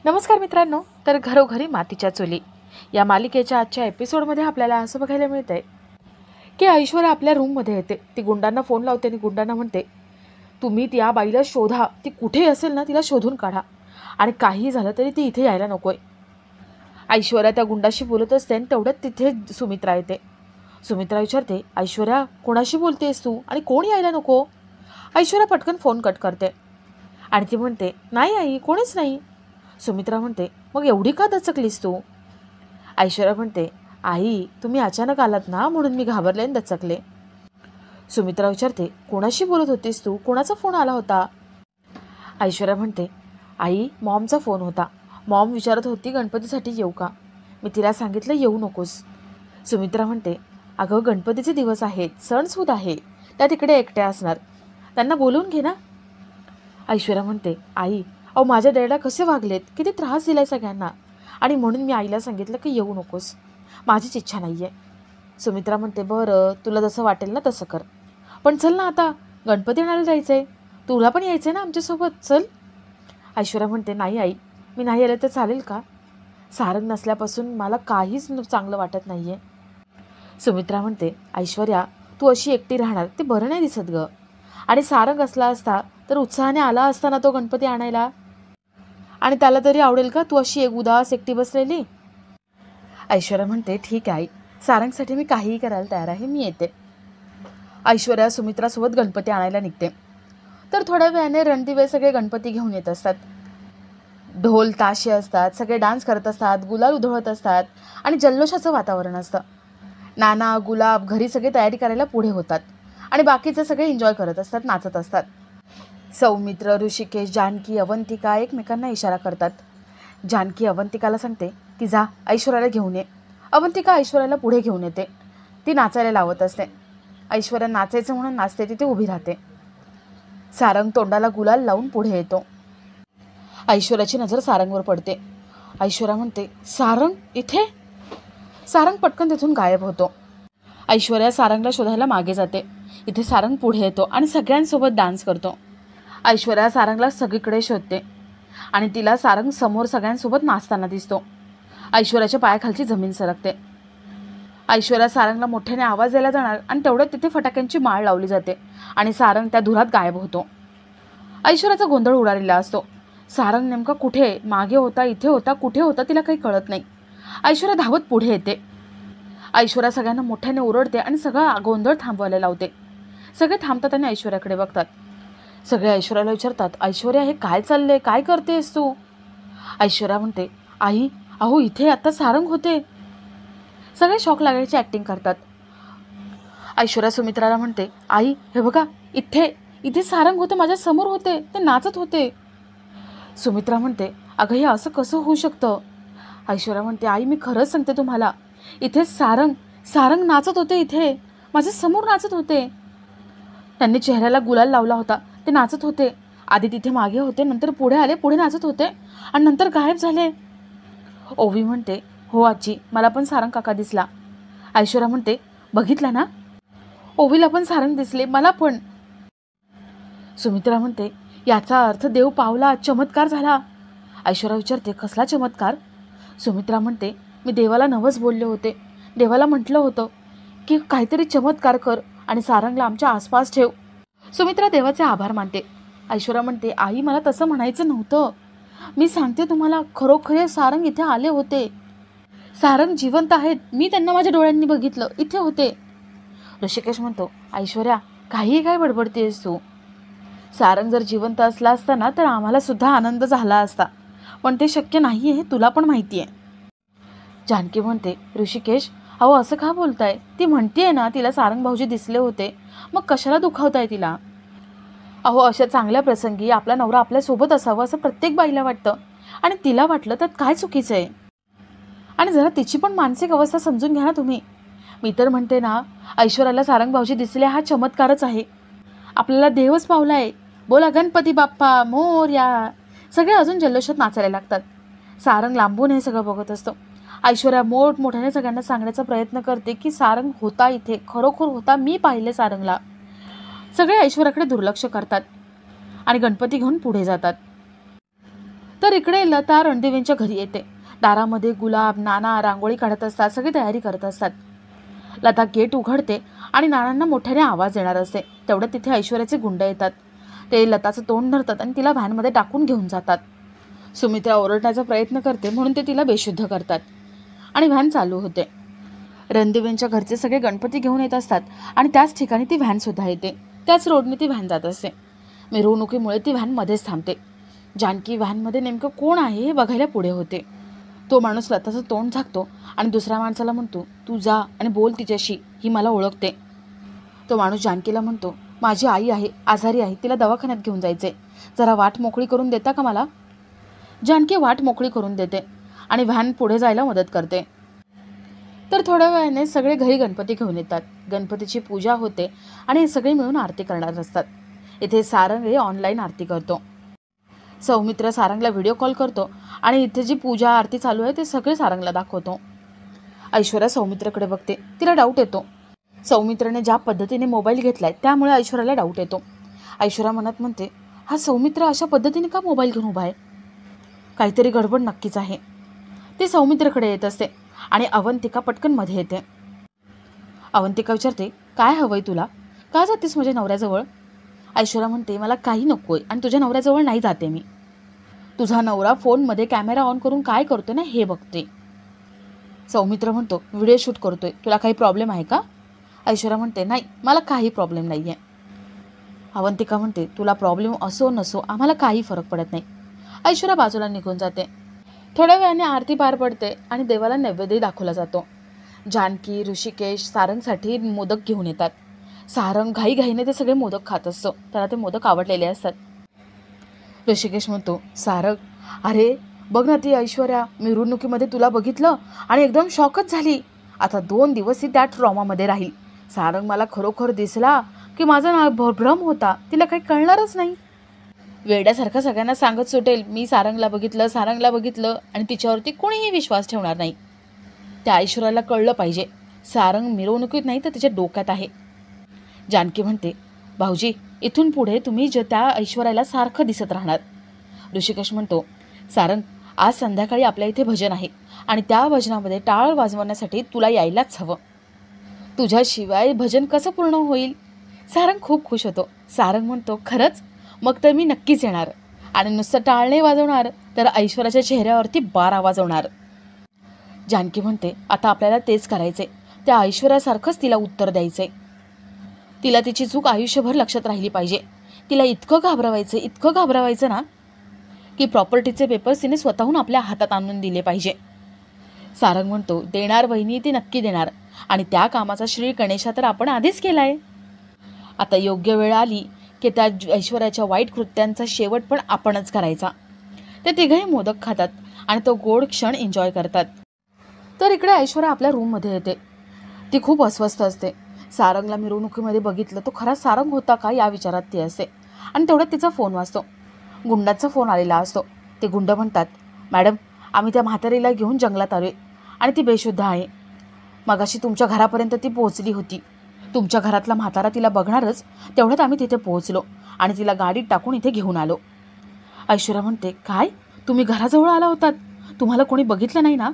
नमस्कार मित्रांनो. तर घरोघरी मातीच्या चुली या मालिकेच्या आजच्या एपिसोडमध्ये आपल्याला असं बघायला मिळतंय की ऐश्वर्या आपल्या रूममध्ये येते. ती गुंडांना फोन लावते आणि गुंडांना म्हणते, तुम्ही त्या बाईला शोधा, ती कुठे असेल ना तिला शोधून काढा आणि काहीही झालं तरी ती इथे यायला नकोय. ऐश्वर्या त्या गुंडाशी बोलत असते आणि तेवढ्यात तिथे सुमित्रा येते. सुमित्रा विचारते, ऐश्वर्या कोणाशी बोलतेस तू आणि कोण यायला नको? ऐश्वर्या पटकन फोन कट करते आणि ती म्हणते, नाही आई, कोणीच नाही. सुमित्रा म्हणते, मग एवढी का दचकलीस तू? ऐश्वर्या म्हणते, आई तुम्ही अचानक आलात ना म्हणून मी घाबरले आणि दचकले. सुमित्रा विचारते, कोणाशी बोलत होतीस तू? कोणाचा फोन आला होता? ऐश्वर्या म्हणते, आई मॉमचा फोन होता. मॉम विचारत होती गणपतीसाठी येऊ का? मी तिला सांगितलं येऊ नकोस. सुमित्रा म्हणते, अगं गणपतीचे दिवस आहेत, सणसूद आहे, त्या तिकडे एकट्या असणार, त्यांना बोलवून घे ना. ऐश्वर्या म्हणते, आई अहो माझ्या डॅडला कसे वागलेत, किती त्रास दिलाय सगळ्यांना, आणि म्हणून मी आईला सांगितलं की येऊ नकोस, माझीच इच्छा नाही आहे. सुमित्रा म्हणते, बरं तुला जसं वाटेल ना तसं कर, पण चल ना आता गणपती आणायला जायचं आहे, तुला पण यायचं आहे ना आमच्यासोबत, चल. ऐश्वर्या म्हणते, नाही आई, मी नाही आले तर चालेल का? सारंग नसल्यापासून मला काहीच चांगलं वाटत नाही आहे. सुमित्रा म्हणते, ऐश्वर्या तू अशी एकटी राहणार ते बरं नाही दिसत गं, आणि सारंग असला असता तर उत्साहाने आला असता ना तो गणपती आणायला, आणि त्याला तरी आवडेल का तू अशी एक उदास एकटी बसलेली? ऐश्वर्या म्हणते, ठीक आहे आई, सारंगसाठी मी काहीही करायला तयार आहे, मी येते. ऐश्वर्या सुमित्रासोबत गणपती आणायला निघते. तर थोड्या वेळाने रणदिवे सगळे गणपती घेऊन येत असतात. ढोल ताशे असतात, सगळे डान्स करत असतात, गुलाल उधळत असतात आणि जल्लोषाचं वातावरण असतं. नाना गुलाब घरी सगळे तयारी करायला पुढे होतात आणि बाकीचे सगळे एन्जॉय करत असतात, नाचत असतात. सौमित्र, ऋषिकेश, जानकी, अवंतिका एकमेकांना इशारा करतात. जानकी अवंतिकाला सांगते की जा ऐश्वर्याला घेऊन ये. अवंतिका ऐश्वर्याला पुढे घेऊन येते. ती नाचायला लावत असते. ऐश्वर्या नाचायचं म्हणून नाचते, तिथे उभी राहते. सारंग तोंडाला गुलाल लावून पुढे येतो. ऐश्वर्याची नजर सारंगवर पडते. ऐश्वर्या म्हणते, सारंग इथे? सारंग पटकन तिथून गायब होतो. ऐश्वर्या सारंगला शोधायला मागे जाते. इथे सारंग पुढे येतो आणि सगळ्यांसोबत डान्स करतो. ऐश्वर्या सारंगला सगळीकडे शोधते आणि तिला सारंग समोर सगळ्यांसोबत नाचताना दिसतो. ऐश्वर्याच्या पायाखालची जमीन सरकते. ऐश्वर्या सारंगला मोठ्याने आवाज द्यायला जाणार आणि तेवढ्यात तिथे फटाक्यांची माळ लावली जाते आणि सारंग त्या धुरात गायब होतो. ऐश्वर्याचा गोंधळ उडालेला असतो. सारंग नेमका कुठे, मागे होता, इथे होता, कुठे होता तिला काही कळत नाही. ऐश्वर्या धावत पुढे येते. ऐश्वर्या सगळ्यांना मोठ्याने ओरडते आणि सगळा गोंधळ थांबवायला लावते. सगळे थांबतात आणि ऐश्वर्याकडे बघतात. सगळे ऐश्वर्याला विचारतात, ऐश्वर्या हे काय चाललंय, काय करतेस तू? ऐश्वर्या म्हणते, आई अहो इथे आता सारंग होते. सगळे शॉक लागायची ॲक्टिंग करतात. ऐश्वर्या सुमित्राला म्हणते, आई हे बघा, इथे इथे सारंग होते, माझ्या समोर होते, ते नाचत होते. सुमित्रा म्हणते, अगं हे असं कसं होऊ शकतं? ऐश्वर्या म्हणते, आई मी खरंच सांगते तुम्हाला, इथे सारंग नाचत होते, इथे माझ्या समोर नाचत होते. त्यांनी चेहऱ्याला गुलाल लावला होता, ते नाचत होते. आधी तिथे मागे होते, नंतर पुढे आले, पुढे नाचत होते आणि नंतर गायब झाले. ओवी म्हणते, हो आजी, मला पण सारंग काका दिसला. ऐश्वर्या म्हणते, बघितलं ना, ओवीला पण सारंग दिसले, मला पण. सुमित्रा म्हणते, याचा अर्थ देव पावला, चमत्कार झाला. ऐश्वर्या विचारते, कसला चमत्कार? सुमित्रा म्हणते, मी देवाला नवस बोलले होते, देवाला म्हटलं होतं की काहीतरी चमत्कार कर आणि सारंगला आमच्या आसपास ठेव. सुमित्रा देवाचे आभार मानते. ऐश्वर्या म्हणते, आई मला तसं म्हणायचं नव्हतं, मी सांगते तुम्हाला, खरोखरे सारंग इथे आले होते. सारंग जिवंत आहेत, मी त्यांना माझ्या डोळ्यांनी बघितलं, इथे होते. ऋषिकेश म्हणतो, ऐश्वर्या काही काय बडबडतेस तू? सारंग जर जिवंत असला असता ना तर आम्हाला सुद्धा आनंद झाला असता, पण ते शक्य नाही आहे, हे तुला पण माहिती आहे. जानकी म्हणते, ऋषिकेश अहो असं का बोलताय? ती म्हणतीये ना तिला सारंग भाऊजी दिसले होते, मग कशाला दुखावताय तिला? अहो अशा चांगल्या प्रसंगी आपला नवरा आपल्यासोबत असावं असं प्रत्येक बाईला वाटतं, आणि तिला वाटलं तर काय चुकीचं आहे? आणि जरा तिची पण मानसिक अवस्था समजून घ्या ना तुम्ही. मी तर म्हणते ना, ऐश्वर्याला सारंग भाऊजी दिसले हा चमत्कारच आहे, आपल्याला देवच पावलाय. बोला गणपती बाप्पा मोरया. सगळे अजून जल्लोषात नाचायला लागतात. सारंग लांबून हे सगळं बघत असतो. ऐश्वर्या मोठमोठ्याने सगळ्यांना सांगण्याचा प्रयत्न करते की सारंग होता इथे, खरोखर होता, मी पाहिले सारंगला. सगळे ऐश्वर्याकडे दुर्लक्ष करतात आणि गणपती घेऊन पुढे जातात. तर इकडे लता रणदिवेंच्या घरी येते. दारामध्ये गुलाब, नाना रांगोळी काढत असतात, सगळी तयारी करत असतात. लता गेट उघडते आणि नानांना मोठ्याने आवाज येणार असते. तेवढ्यात तिथे ऐश्वर्याचे गुंड येतात. ते लताचं तोंड धरतात आणि तिला व्हॅनमध्ये टाकून घेऊन जातात. सुमित्रा ओरडण्याचा प्रयत्न करते म्हणून ते तिला बेशुद्ध करतात आणि व्हॅन चालू होते. रणदिवेंच्या घरचे सगळे गणपती घेऊन येत असतात आणि त्याच ठिकाणी ती व्हॅन सुद्धा येते. त्याच रोडने ती व्हॅन जात असते. मिरवणुकीमुळे ती व्हॅन मध्येच थांबते. जानकी व्हॅनमध्ये नेमकं कोण आहे हे बघायला पुढे होते. तो माणूस लताचं तोंड झाकतो आणि दुसऱ्या माणसाला म्हणतो, तू जा आणि बोल तिच्याशी, ही मला ओळखते. तो माणूस जानकीला म्हणतो, माझी आई आहे, आजारी आहे, तिला दवाखान्यात घेऊन जायचे, जरा वाट मोकळी करून देता का मला? जानकी वाट मोकळी करून देते आणि व्हॅन पुढे जायला मदत करते. तर थोड्या वेळाने सगळे घरी गणपती घेऊन येतात. गणपतीची पूजा होते आणि हे सगळे मिळून आरती करणार असतात. इथे सारंग हे ऑनलाईन आरती करतो. सौमित्र सारंगला व्हिडिओ कॉल करतो आणि इथे जी पूजा आरती चालू आहे ते सगळे सारंगला दाखवतो. ऐश्वर्या सौमित्रकडे बघते. तिला डाऊट येतो. सौमित्रने ज्या पद्धतीने मोबाईल घेतलाय त्यामुळे ऐश्वर्याला डाऊट येतो. ऐश्वर्या मनात म्हणते, हा सौमित्र अशा पद्धतीने का मोबाईल घेऊन उभा आहे? काहीतरी गडबड नक्कीच आहे. ती सौमित्रकडे येत असते आणि अवंतिका पटकन मध्ये येते. अवंतिका विचारते, काय हवंय तुला? का जातेस माझ्या नवऱ्याजवळ? ऐश्वर्या म्हणते, मला काही नकोय आणि तुझ्या नवऱ्याजवळ नाही जाते मी. तुझा नवरा फोनमध्ये कॅमेरा ऑन करून काय करतोय ना हे बघते. सौमित्र म्हणतो, व्हिडिओ शूट करतोय, तुला काही प्रॉब्लेम आहे का? ऐश्वर्या म्हणते, नाही, मला काही प्रॉब्लेम नाही आहे. अवंतिका म्हणते, तुला प्रॉब्लेम असो नसो आम्हाला काही फरक पडत नाही. ऐश्वर्या बाजूला निघून जाते. थोड्या वेळाने आरती पार पडते आणि देवाला नैवेद्य दाखवला जातो. जानकी, ऋषिकेश सारंगसाठी मोदक घेऊन येतात. सारंग घाईघाईने ते सगळे मोदक खात असतो. त्याला ते मोदक आवडलेले असतात. ऋषिकेश म्हणतो, सारंग, अरे बघ ना ती ऐश्वर्या, मिरवणुकीमध्ये तुला बघितलं आणि एकदम शॉकच झाली. आता 2 दिवस ती त्या ट्रॉमामध्ये राहील. सारंग, मला खरोखर दिसला की माझा भ्रम होता, तिला काही कळणारच नाही. वेड्यासारखं सगळ्यांना सांगत सुटेल, मी सारंगला बघितलं आणि तिच्यावरती कोणीही विश्वास ठेवणार नाही. त्या ऐश्वर्याला कळलं पाहिजे, सारंग मिरवणुकीत नाही तर तिच्या डोक्यात आहे. जानकी म्हणते, भाऊजी, इथून पुढे तुम्ही त्या ऐश्वर्याला सारखं दिसत राहणार. ऋषिकेश म्हणतो, सारंग, आज संध्याकाळी आपल्या इथे भजन आहे आणि त्या भजनामध्ये टाळ वाजवण्यासाठी तुला यायलाच हवं. तुझ्याशिवाय भजन कसं पूर्ण होईल? सारंग खूप खुश होतो. सारंग म्हणतो, खरंच? मग तर मी नक्कीच येणार आणि नुसतं टाळ नाही वाजवणार तर ऐश्वर्याच्या चेहऱ्यावरती 12 वाजवणार. जानकी म्हणते, आता आपल्याला तेच करायचे. त्या ऐश्वर्यासारखंच तिला उत्तर द्यायचंय. तिला तिची चूक आयुष्यभर लक्षात राहिली पाहिजे. तिला इतकं घाबरवायचं ना की प्रॉपर्टीचे पेपर्स तिने स्वतःहून आपल्या हातात आणून दिले पाहिजे. सारंग म्हणतो, देणार वहिनी, ती नक्की देणार आणि त्या कामाचा श्री गणेशा तर आपण आधीच केलाय. आता योग्य वेळ आली की त्या ऐश्वर्याच्या वाईट कृत्यांचा शेवट पण आपणच करायचा. ते तिघही मोदक खातात आणि तो गोड क्षण एन्जॉय करतात. तर इकडे ऐश्वर्या आपल्या रूममध्ये येते. ती खूप अस्वस्थ असते. सारंगला मिरवणुकीमध्ये बघितलं, तो खरा सारंग होता का या विचारात ती असते. आणि तेवढ्यात तिचा फोन वाजतो. गुंडाचा फोन आलेला असतो. ते गुंड म्हणतात, मॅडम, आम्ही त्या म्हातारीला घेऊन जंगलात आलोय आणि ती बेशुद्ध आहे. मगाशी तुमच्या घरापर्यंत ती पोहोचली होती. तुमच्या घरातला म्हातारा तिला बघणारच, तेवढ्यात आम्ही तिथे पोहोचलो आणि तिला गाडीत टाकून इथे घेऊन आलो. ऐश्वर्या म्हणते, काय, तुम्ही घराजवळ आला होतात? तुम्हाला कोणी बघितलं नाही ना?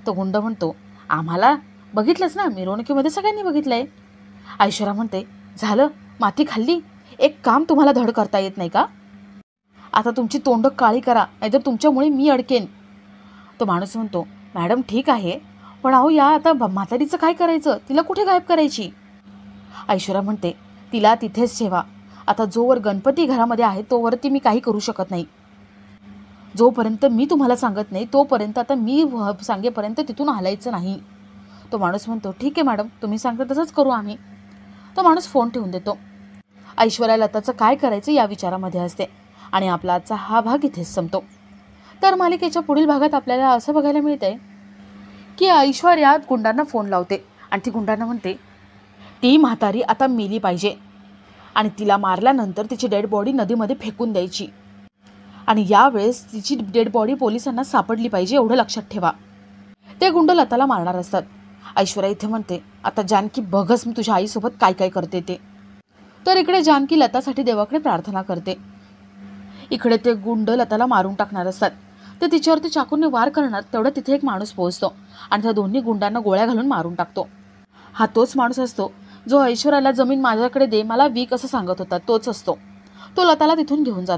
तो गुंड म्हणतो, आम्हाला बघितलंच ना, मिरवणुकीमध्ये सगळ्यांनी बघितलंय. ऐश्वर्या म्हणते, झालं, माती खाल्ली. एक काम तुम्हाला धड करता येत नाही का? आता तुमची तोंड काळी करा, नाहीतर तुमच्यामुळे मी अडकेन. तो माणूस म्हणतो, मॅडम ठीक आहे, पण अहो या आता म्हातारीचं काय करायचं? तिला कुठे गायब करायची? ऐश्वर्या म्हणते, तिला तिथेच ठेवा. आता जोवर गणपती घरामध्ये आहे तोवरती मी काही करू शकत नाही. जोपर्यंत मी तुम्हाला सांगत नाही तोपर्यंत, आता मी सांगेपर्यंत तिथून हलायचं नाही. तो माणूस म्हणतो, ठीक आहे मॅडम, तुम्ही सांगता तसंच करू आम्ही. तो माणूस फोन ठेवून देतो. ऐश्वर्या लताचं काय करायचं या विचारामध्ये असते आणि आपला आजचा हा भाग इथेच संपतो. तर मालिकेच्या पुढील भागात आपल्याला असं बघायला मिळतंय की ऐश्वर्या गुंडांना फोन लावते आणि ती गुंडांना म्हणते, ती म्हातारी आता मेली पाहिजे आणि तिला मारल्यानंतर तिची डेड बॉडी नदीमध्ये फेकून द्यायची आणि यावेळेस तिची डेड बॉडी पोलिसांना सापडली पाहिजे, एवढं लक्षात ठेवा. ते गुंड लताला मारणार असतात. ऐश्वर्या इथे म्हणते, आता जानकी बघच मी तुझ्या आईसोबत काय काय करते ते. तर इकडे जानकी लतासाठी देवाकडे प्रार्थना करते. इकडे ते गुंड लताला मारून टाकणार असतात. ते तिच्यावरती चाकूने वार करणार तेवढं तिथे एक माणूस पोहोचतो आणि त्या दोन्ही गुंडांना गोळ्या घालून मारून टाकतो. हा तोच माणूस असतो जो ऐश्वर्याला जमीन माझ्याकडे दे, मला वीक असं सांगत होता. तोच असतो. तो लताला तिथून घेऊन जातो.